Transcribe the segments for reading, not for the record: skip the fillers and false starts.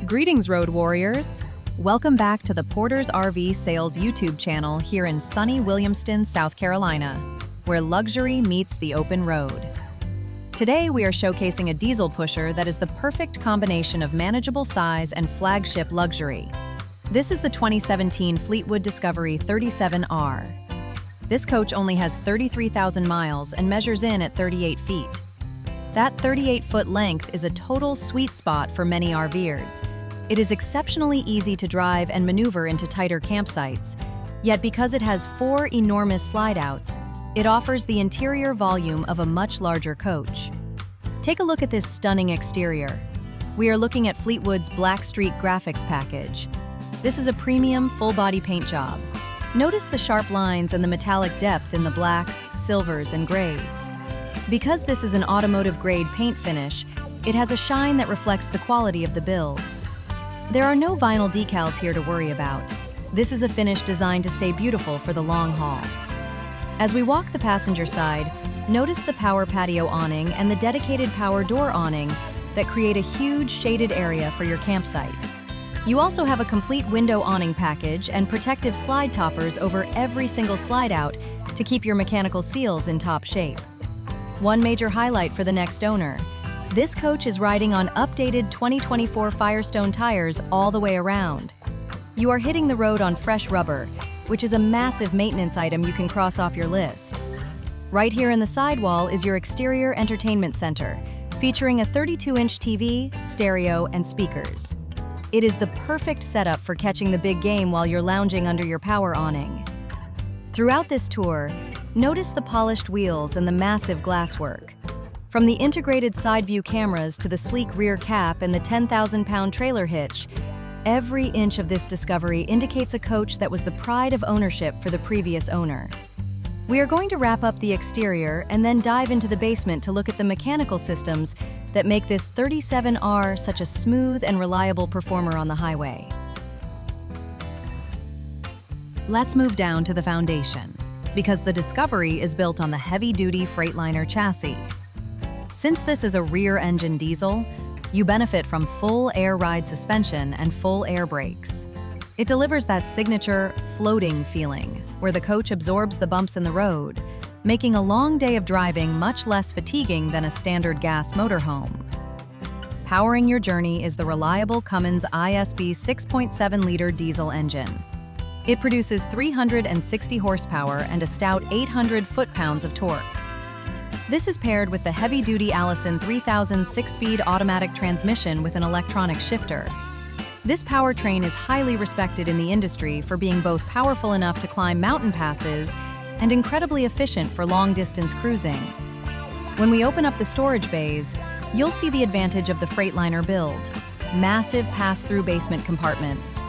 Greetings, road warriors! Welcome back to the Porter's RV Sales YouTube channel here in sunny Williamston, South Carolina, where luxury meets the open road. Today we are showcasing a diesel pusher that is the perfect combination of manageable size and flagship luxury. This is the 2017 Fleetwood Discovery 37R. This coach only has 33,000 miles and measures in at 38 feet. That 38-foot length is a total sweet spot for many RVers. It is exceptionally easy to drive and maneuver into tighter campsites, yet because it has 4 enormous slide-outs, it offers the interior volume of a much larger coach. Take a look at this stunning exterior. We are looking at Fleetwood's Black Streak graphics package. This is a premium full-body paint job. Notice the sharp lines and the metallic depth in the blacks, silvers, and grays. Because this is an automotive-grade paint finish, it has a shine that reflects the quality of the build. There are no vinyl decals here to worry about. This is a finish designed to stay beautiful for the long haul. As we walk the passenger side, notice the power patio awning and the dedicated power door awning that create a huge shaded area for your campsite. You also have a complete window awning package and protective slide toppers over every single slide out to keep your mechanical seals in top shape. One major highlight for the next owner: this coach is riding on updated 2024 Firestone tires all the way around. You are hitting the road on fresh rubber, which is a massive maintenance item you can cross off your list. Right here in the sidewall is your exterior entertainment center, featuring a 32-inch TV, stereo, and speakers. It is the perfect setup for catching the big game while you're lounging under your power awning. Throughout this tour, notice the polished wheels and the massive glasswork. From the integrated side view cameras to the sleek rear cap and the 10,000-pound trailer hitch, every inch of this Discovery indicates a coach that was the pride of ownership for the previous owner. We are going to wrap up the exterior and then dive into the basement to look at the mechanical systems that make this 37R such a smooth and reliable performer on the highway. Let's move down to the foundation, because the Discovery is built on the heavy-duty Freightliner chassis. Since this is a rear-engine diesel, you benefit from full air ride suspension and full air brakes. It delivers that signature floating feeling, where the coach absorbs the bumps in the road, making a long day of driving much less fatiguing than a standard gas motorhome. Powering your journey is the reliable Cummins ISB 6.7-liter diesel engine. It produces 360 horsepower and a stout 800 foot-pounds of torque. This is paired with the heavy-duty Allison 3000 6-speed automatic transmission with an electronic shifter. This powertrain is highly respected in the industry for being both powerful enough to climb mountain passes and incredibly efficient for long-distance cruising. When we open up the storage bays, you'll see the advantage of the Freightliner build: massive pass-through basement compartments.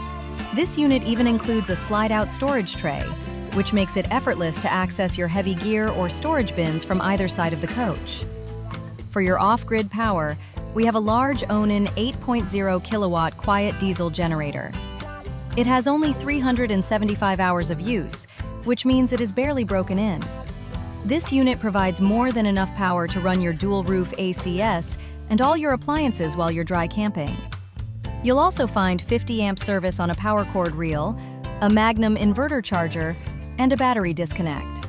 This unit even includes a slide-out storage tray, which makes it effortless to access your heavy gear or storage bins from either side of the coach. For your off-grid power, we have a large Onan 8.0 kilowatt quiet diesel generator. It has only 375 hours of use, which means it is barely broken in. This unit provides more than enough power to run your dual-roof ACS and all your appliances while you're dry camping. You'll also find 50-amp service on a power cord reel, a Magnum inverter charger, and a battery disconnect.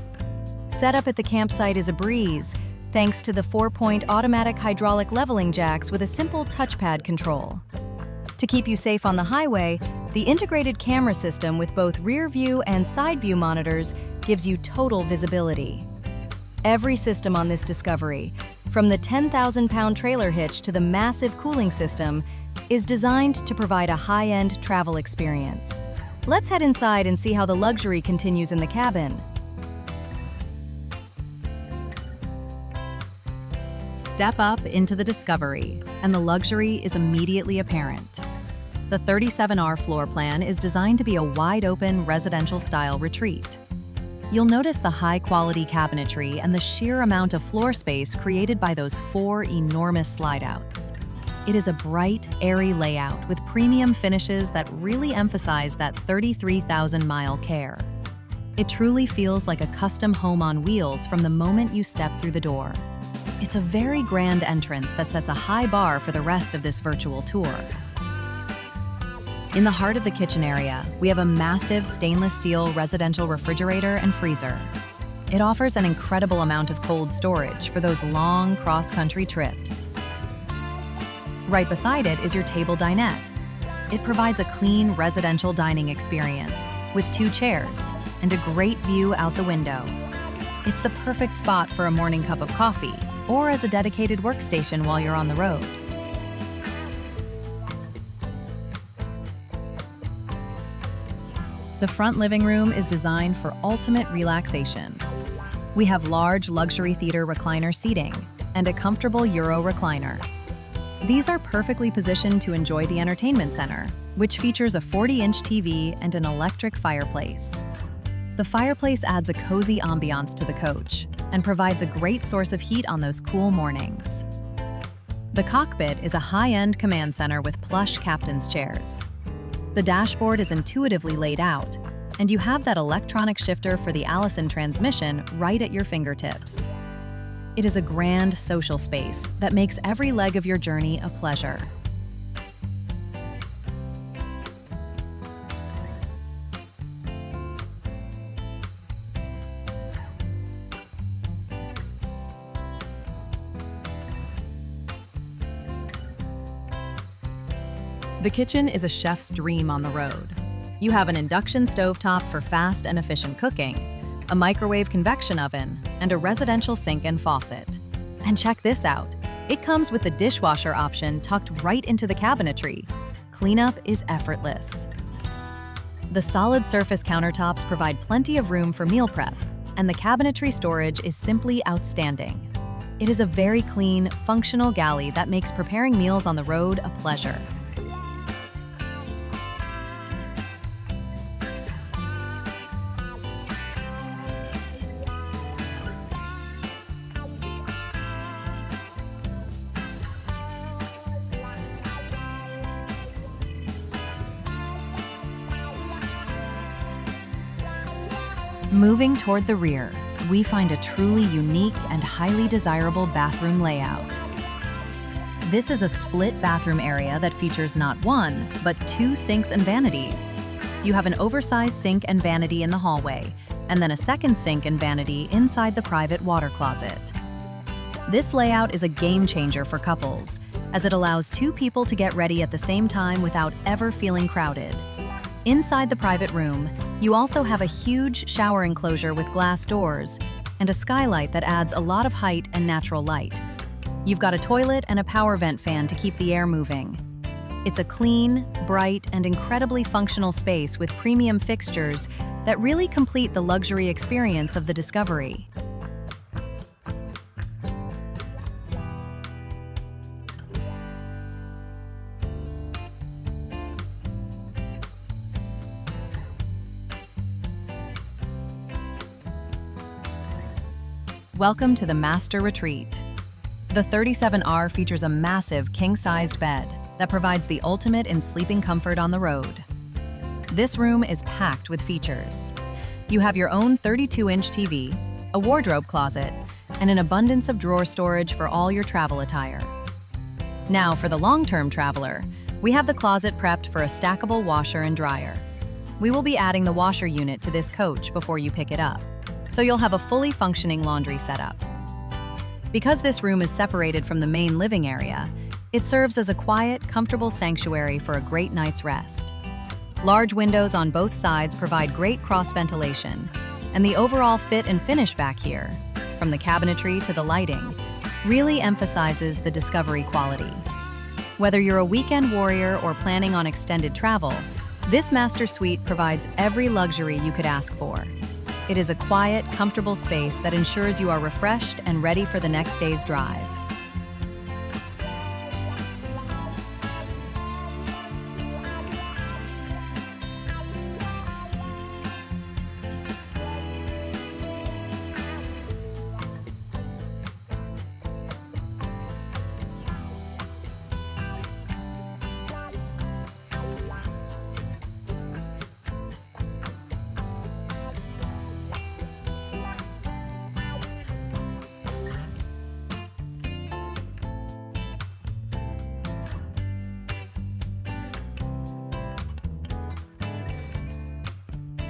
Setup at the campsite is a breeze, thanks to the 4-point automatic hydraulic leveling jacks with a simple touchpad control. To keep you safe on the highway, the integrated camera system with both rear view and side view monitors gives you total visibility. Every system on this Discovery, from the 10,000-pound trailer hitch to the massive cooling system, is designed to provide a high-end travel experience. Let's head inside and see how the luxury continues in the cabin. Step up into the Discovery, and the luxury is immediately apparent. The 37R floor plan is designed to be a wide-open, residential-style retreat. You'll notice the high-quality cabinetry and the sheer amount of floor space created by those 4 enormous slide-outs. It is a bright, airy layout with premium finishes that really emphasize that 33,000-mile care. It truly feels like a custom home on wheels from the moment you step through the door. It's a very grand entrance that sets a high bar for the rest of this virtual tour. In the heart of the kitchen area, we have a massive stainless steel residential refrigerator and freezer. It offers an incredible amount of cold storage for those long cross-country trips. Right beside it is your table dinette. It provides a clean residential dining experience with 2 chairs and a great view out the window. It's the perfect spot for a morning cup of coffee or as a dedicated workstation while you're on the road. The front living room is designed for ultimate relaxation. We have large luxury theater recliner seating and a comfortable Euro recliner. These are perfectly positioned to enjoy the entertainment center, which features a 40-inch TV and an electric fireplace. The fireplace adds a cozy ambiance to the coach and provides a great source of heat on those cool mornings. The cockpit is a high-end command center with plush captain's chairs. The dashboard is intuitively laid out, and you have that electronic shifter for the Allison transmission right at your fingertips. It is a grand social space that makes every leg of your journey a pleasure. The kitchen is a chef's dream on the road. You have an induction stovetop for fast and efficient cooking, a microwave convection oven, and a residential sink and faucet. And check this out. It comes with the dishwasher option tucked right into the cabinetry. Cleanup is effortless. The solid surface countertops provide plenty of room for meal prep, and the cabinetry storage is simply outstanding. It is a very clean, functional galley that makes preparing meals on the road a pleasure. Moving toward the rear, we find a truly unique and highly desirable bathroom layout. This is a split bathroom area that features not 1, but 2 sinks and vanities. You have an oversized sink and vanity in the hallway, and then a second sink and vanity inside the private water closet. This layout is a game changer for couples, as it allows 2 people to get ready at the same time without ever feeling crowded. Inside the private room, you also have a huge shower enclosure with glass doors and a skylight that adds a lot of height and natural light. You've got a toilet and a power vent fan to keep the air moving. It's a clean, bright, and incredibly functional space with premium fixtures that really complete the luxury experience of the Discovery. Welcome to the Master Retreat. The 37R features a massive king-sized bed that provides the ultimate in sleeping comfort on the road. This room is packed with features. You have your own 32-inch TV, a wardrobe closet, and an abundance of drawer storage for all your travel attire. Now, for the long-term traveler, we have the closet prepped for a stackable washer and dryer. We will be adding the washer unit to this coach before you pick it up, so you'll have a fully functioning laundry setup. Because this room is separated from the main living area, it serves as a quiet, comfortable sanctuary for a great night's rest. Large windows on both sides provide great cross-ventilation, and the overall fit and finish back here, from the cabinetry to the lighting, really emphasizes the Discovery quality. Whether you're a weekend warrior or planning on extended travel, this master suite provides every luxury you could ask for. It is a quiet, comfortable space that ensures you are refreshed and ready for the next day's drive.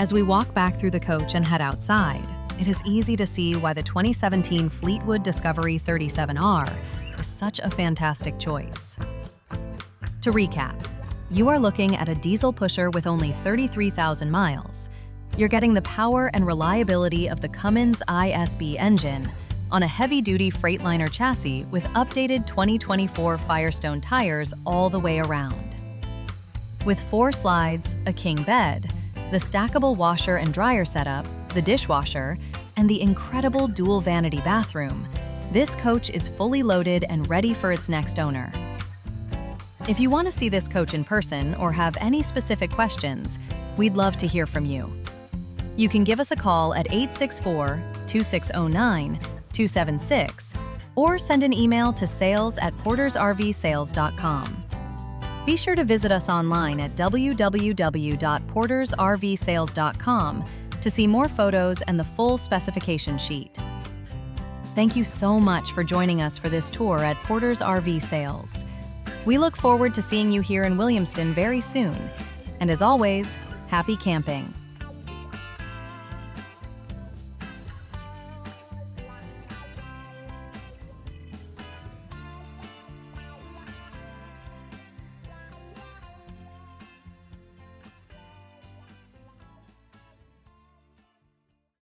As we walk back through the coach and head outside, it is easy to see why the 2017 Fleetwood Discovery 37R is such a fantastic choice. To recap, you are looking at a diesel pusher with only 33,000 miles. You're getting the power and reliability of the Cummins ISB engine on a heavy-duty Freightliner chassis with updated 2024 Firestone tires all the way around. With 4 slides, a king bed, the stackable washer and dryer setup, the dishwasher, and the incredible dual vanity bathroom, this coach is fully loaded and ready for its next owner. If you want to see this coach in person or have any specific questions, we'd love to hear from you. You can give us a call at 864-2609-276 or send an email to sales@portersrvsales.com. Be sure to visit us online at www.portersrvsales.com to see more photos and the full specification sheet. Thank you so much for joining us for this tour at Porter's RV Sales. We look forward to seeing you here in Williamston very soon. And as always, happy camping.